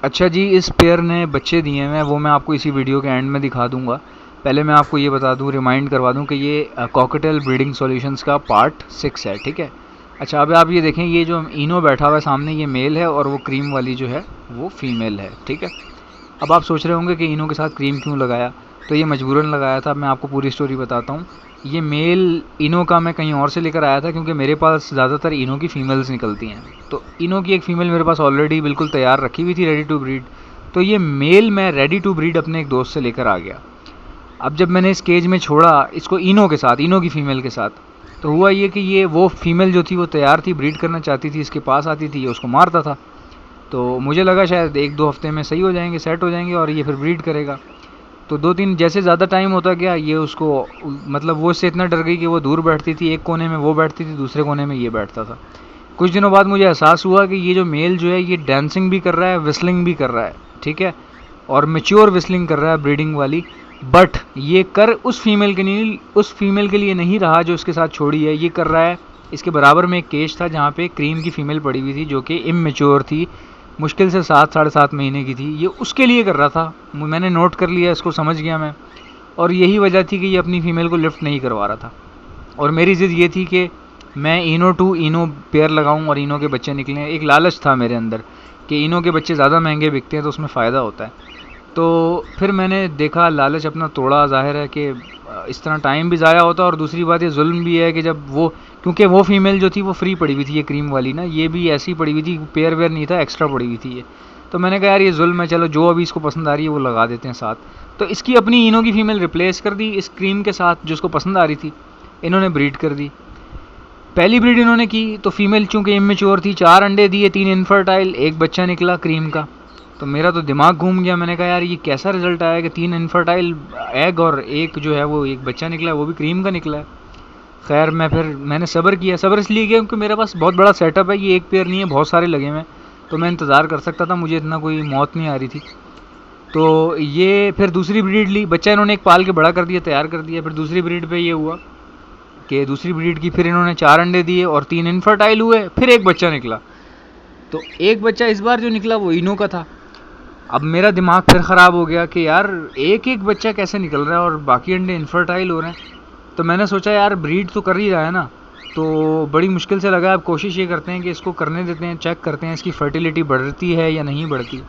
अच्छा जी, इस पेयर ने बच्चे दिए हैं, वो मैं आपको इसी वीडियो के एंड में दिखा दूंगा। पहले मैं आपको ये बता दूं, रिमाइंड करवा दूं कि ये कॉकटेल ब्रीडिंग सॉल्यूशंस का पार्ट 6 है, ठीक है। अच्छा, अब आप ये देखें, ये जो इनो बैठा हुआ है सामने, ये मेल है और वो क्रीम वाली जो है वो फीमेल है, ठीक है। अब आप सोच रहे होंगे कि इनो के साथ क्रीम क्यों लगाया, तो ये मजबूरन लगाया था। मैं आपको पूरी स्टोरी बताता हूँ। ये मेल इनो का मैं कहीं और से लेकर आया था, क्योंकि मेरे पास ज़्यादातर इनो की फ़ीमेल्स निकलती हैं। तो इनो की एक फ़ीमेल मेरे पास ऑलरेडी बिल्कुल तैयार रखी हुई थी, रेडी टू ब्रीड। तो ये मेल मैं रेडी टू ब्रीड अपने एक दोस्त से लेकर आ गया। अब जब मैंने इस केज में छोड़ा इसको इनो के साथ, इनो की फ़ीमेल के साथ, तो हुआ ये कि ये वो फीमेल जो थी वो तैयार थी, ब्रीड करना चाहती थी, इसके पास आती थी, ये उसको मारता था। तो मुझे लगा शायद 1-2 हफ्ते में सही हो जाएंगे, सेट हो जाएंगे और ये फिर ब्रीड करेगा। तो 2-3 जैसे ज़्यादा टाइम होता गया, ये उसको मतलब वो इससे इतना डर गई कि वो दूर बैठती थी, एक कोने में वो बैठती थी, दूसरे कोने में ये बैठता था। कुछ दिनों बाद मुझे एहसास हुआ कि ये जो मेल जो है ये डांसिंग भी कर रहा है, विस्लिंग भी कर रहा है, ठीक है, और मैच्योर विस्लिंग कर रहा है ब्रीडिंग वाली। बट ये कर उस फीमेल के लिए नहीं रहा जो उसके साथ छोड़ी है, ये कर रहा है इसके बराबर में एक केज था जहाँ पे क्रीम की फ़ीमेल पड़ी हुई थी जो कि इमेच्योर थी, मुश्किल से 7-7.5 महीने की थी, ये उसके लिए कर रहा था। मैंने नोट कर लिया, इसको समझ गया मैं, और यही वजह थी कि ये अपनी फ़ीमेल को लिफ्ट नहीं करवा रहा था। और मेरी ज़िद ये थी कि मैं इनो टू इनो पेयर लगाऊं और इनो के बच्चे निकलें। एक लालच था मेरे अंदर कि इनो के बच्चे ज़्यादा महंगे बिकते हैं तो उसमें फ़ायदा होता है। तो फिर मैंने देखा, लालच अपना तोड़ा। ज़ाहिर है कि इस तरह टाइम भी ज़ाया होता, और दूसरी बात ये जुल्म भी है कि जब वो, क्योंकि वो फीमेल जो थी वो फ्री पड़ी हुई थी, ये क्रीम वाली ना, ये भी ऐसी पड़ी हुई थी, पेयर वेयर नहीं था, एक्स्ट्रा पड़ी हुई थी ये। तो मैंने कहा यार ये जुल्म है, चलो जो अभी इसको पसंद आ रही है वो लगा देते हैं साथ। तो इसकी अपनी इनो की फ़ीमेल रिप्लेस कर दी इस क्रीम के साथ जो उसको पसंद आ रही थी, इन्होंने ब्रीड कर दी। पहली ब्रीड इन्होंने की तो फीमेल चूँकि इमेच्योर थी, 4 अंडे दिए, 3 इनफर्टाइल, 1 बच्चा निकला क्रीम का। तो मेरा तो दिमाग घूम गया, मैंने कहा यार ये कैसा रिजल्ट आया कि 3 इनफर्टाइल एग और एक जो है वो एक बच्चा निकला है, वो भी क्रीम का निकला है। खैर मैंने सब्र किया, सब्र इसलिए किया क्योंकि मेरे पास बहुत बड़ा सेटअप है, ये एक पेयर नहीं है, बहुत सारे लगे हुए हैं, तो मैं इंतज़ार कर सकता था, मुझे इतना कोई मौत नहीं आ रही थी। तो ये फिर दूसरी ब्रीड ली, बच्चा इन्होंने एक पाल के बड़ा कर दिया, तैयार कर दिया। फिर दूसरी ब्रीड पे ये हुआ कि दूसरी ब्रीड की, फिर इन्होंने 4 अंडे दिए और 3 इनफर्टाइल हुए, फिर एक बच्चा निकला। तो एक बच्चा इस बार जो निकला वो इनो का था। अब मेरा दिमाग फिर ख़राब हो गया कि यार एक एक बच्चा कैसे निकल रहा है और बाकी अंडे इनफर्टाइल हो रहे हैं। तो मैंने सोचा यार ब्रीड तो कर ही रहा है ना, तो बड़ी मुश्किल से लगा। अब कोशिश ये करते हैं कि इसको करने देते हैं, चेक करते हैं इसकी फर्टिलिटी बढ़ती है या नहीं बढ़ती,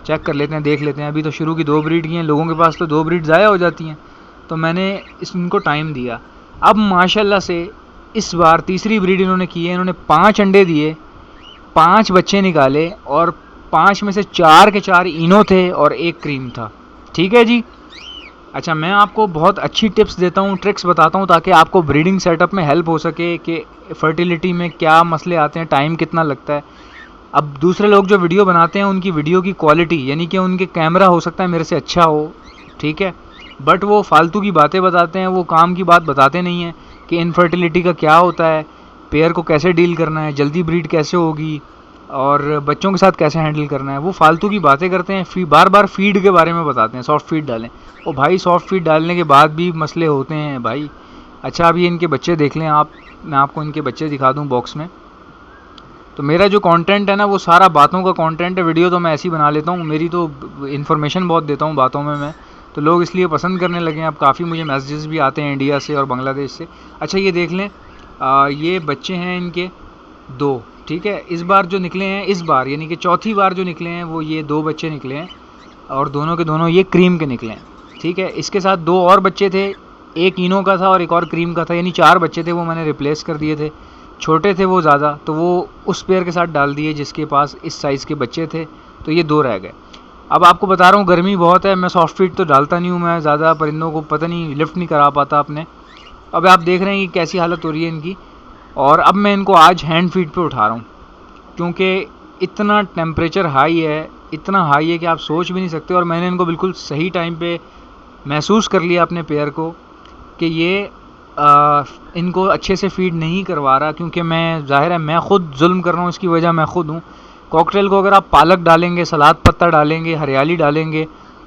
चेक कर लेते हैं, देख लेते हैं। अभी तो शुरू की 2 ब्रीड की हैं, लोगों के पास तो 2 ब्रीड ज़ाया हो जाती हैं, तो मैंने इनको टाइम दिया। अब माशाल्लाह से इस बार तीसरी ब्रीड इन्होंने की है, इन्होंने 5 अंडे दिए, 5 बच्चे निकाले, और 5 में से 4 के 4 इनो थे और 1 क्रीम था, ठीक है जी। अच्छा, मैं आपको बहुत अच्छी टिप्स देता हूँ, ट्रिक्स बताता हूँ, ताकि आपको ब्रीडिंग सेटअप में हेल्प हो सके कि फर्टिलिटी में क्या मसले आते हैं, टाइम कितना लगता है। अब दूसरे लोग जो वीडियो बनाते हैं उनकी वीडियो की क्वालिटी, यानी कि उनके कैमरा हो सकता है मेरे से अच्छा हो, ठीक है, बट वो फालतू की बातें बताते हैं, वो काम की बात बताते नहीं हैं कि इनफर्टिलिटी का क्या होता है, पेयर को कैसे डील करना है, जल्दी ब्रीड कैसे होगी, और बच्चों के साथ कैसे हैंडल करना है। वो फालतू की बातें करते हैं, बार बार फीड के बारे में बताते हैं, सॉफ्ट फीड डालें। ओ भाई, सॉफ्ट फीड डालने के बाद भी मसले होते हैं भाई। अच्छा, अब ये इनके बच्चे देख लें आप, मैं आपको इनके बच्चे दिखा दूँ बॉक्स में। तो मेरा जो कंटेंट है ना वो सारा बातों का कंटेंट है, वीडियो तो मैं ऐसी बना लेता हूँ, मेरी तो इन्फॉर्मेशन बहुत देता हूँ बातों में मैं, तो लोग इसलिए पसंद करने लगे हैं। अब काफ़ी मुझे मैसेजेस भी आते हैं इंडिया से और बांग्लादेश से। अच्छा, ये देख लें, ये बच्चे हैं इनके 2, ठीक है। इस बार जो निकले हैं, इस बार यानी कि चौथी बार जो निकले हैं वो ये 2 बच्चे निकले हैं, और दोनों के दोनों ये क्रीम के निकले हैं, ठीक है। इसके साथ 2 और बच्चे थे, एक इनो का था और एक और क्रीम का था, यानी 4 बच्चे थे, वो मैंने रिप्लेस कर दिए थे। छोटे थे वो ज़्यादा, तो वो उस पेयर के साथ डाल दिए जिसके पास इस साइज़ के बच्चे थे, तो ये 2 रह गए। अब आपको बता रहा हूँ गर्मी बहुत है, मैं सॉफ्ट फीड तो डालता नहीं हूँ, मैं ज़्यादा परिंदों को पता नहीं लिफ्ट नहीं करा पाता अपने। अब आप देख रहे हैं कि कैसी हालत हो रही है इनकी, और अब मैं इनको आज हैंड फीड पे उठा रहा हूँ, क्योंकि इतना टेम्परेचर हाई है, इतना हाई है कि आप सोच भी नहीं सकते। और मैंने इनको बिल्कुल सही टाइम पे महसूस कर लिया अपने पेयर को कि ये इनको अच्छे से फीड नहीं करवा रहा, क्योंकि मैं, ज़ाहिर है मैं ख़ुद जुल्म कर रहा हूँ, इसकी वजह मैं ख़ुद हूँ। कॉकटेल को अगर आप पालक डालेंगे, सलाद पत्ता डालेंगे, हरियाली डालेंगे,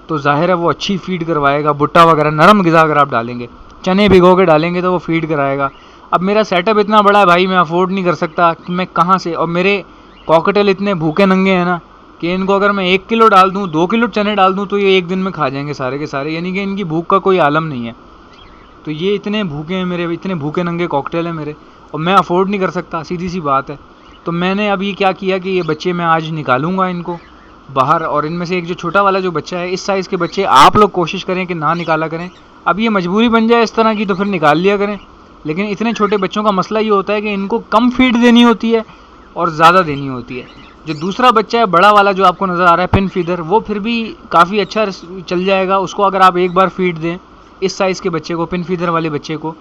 तो ज़ाहिर है वो अच्छी फ़ीड करवाएगा। भुट्टा वगैरह नरम ग़िज़ा अगर आप डालेंगे, चने भिगो के डालेंगे तो वो फ़ीड कराएगा। अब मेरा सेटअप इतना बड़ा है भाई, मैं अफोर्ड नहीं कर सकता कि मैं कहाँ से, और मेरे कॉकटेल इतने भूखे नंगे हैं ना कि इनको अगर मैं 1 किलो डाल दूँ, 2 किलो चने डाल दूँ तो ये एक दिन में खा जाएंगे सारे के सारे, यानी कि इनकी भूख का कोई आलम नहीं है। तो ये इतने भूखे हैं मेरे, इतने भूखे नंगे कॉकटेल हैं मेरे, और मैं अफोर्ड नहीं कर सकता, सीधी सी बात है। तो मैंने अभी क्या किया कि ये बच्चे मैं आज निकालूंगा इनको बाहर, और इनमें से एक जो छोटा वाला जो बच्चा है, इस साइज़ के बच्चे आप लोग कोशिश करें कि ना निकाला करें। अब ये मजबूरी बन जाए इस तरह की तो फिर निकाल लिया करें, लेकिन इतने छोटे बच्चों का मसला ये होता है कि इनको कम फीड देनी होती है और ज़्यादा देनी होती है। जो दूसरा बच्चा है बड़ा वाला जो आपको नज़र आ रहा है पिन फीडर, वो फिर भी काफ़ी अच्छा चल जाएगा। उसको अगर आप एक बार फीड दें, इस साइज़ के बच्चे को, पिन फीडर वाले बच्चे को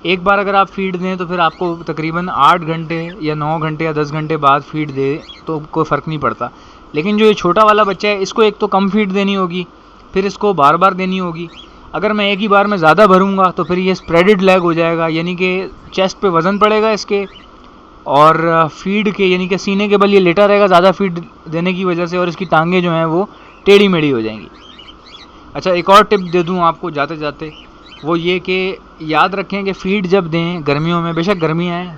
एक बार अगर आप फीड दें तो फिर आपको तकरीबन 8 घंटे या 9 घंटे या 10 घंटे बाद फीड दे तो कोई फ़र्क नहीं पड़ता। लेकिन जो ये छोटा वाला बच्चा है, इसको एक तो कम फीड देनी होगी, फिर इसको बार बार देनी होगी। अगर मैं एक ही बार में ज़्यादा भरूँगा तो फिर ये स्प्रेडेड लेग हो जाएगा, यानी कि चेस्ट पे वज़न पड़ेगा इसके, और फीड के यानी कि सीने के बल ये लेटा रहेगा ज़्यादा फीड देने की वजह से, और इसकी टांगें जो हैं वो टेढ़ी मेढ़ी हो जाएंगी। अच्छा, एक और टिप दे दूँ आपको जाते जाते, वो ये कि याद रखें कि फ़ीड जब दें गर्मियों में, बेशक गर्मियाँ हैं,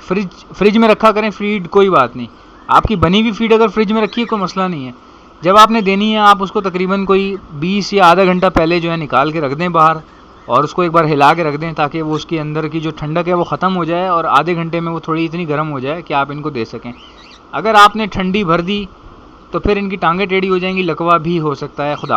फ्रिज में रखा करें फ़ीड, कोई बात नहीं। आपकी बनी हुई फ़ीड अगर फ्रिज में रखी है कोई मसला नहीं है। जब आपने देनी है आप उसको तकरीबन कोई 20 या आधा घंटा पहले जो है निकाल के रख दें बाहर, और उसको एक बार हिला के रख दें ताकि वो उसके अंदर की जो ठंडक है वो ख़त्म हो जाए, और आधे घंटे में वो थोड़ी इतनी गर्म हो जाए कि आप इनको दे सकें। अगर आपने ठंडी भर दी तो फिर इनकी टांगें टेढ़ी हो जाएंगी, लकवा भी हो सकता है। खुदा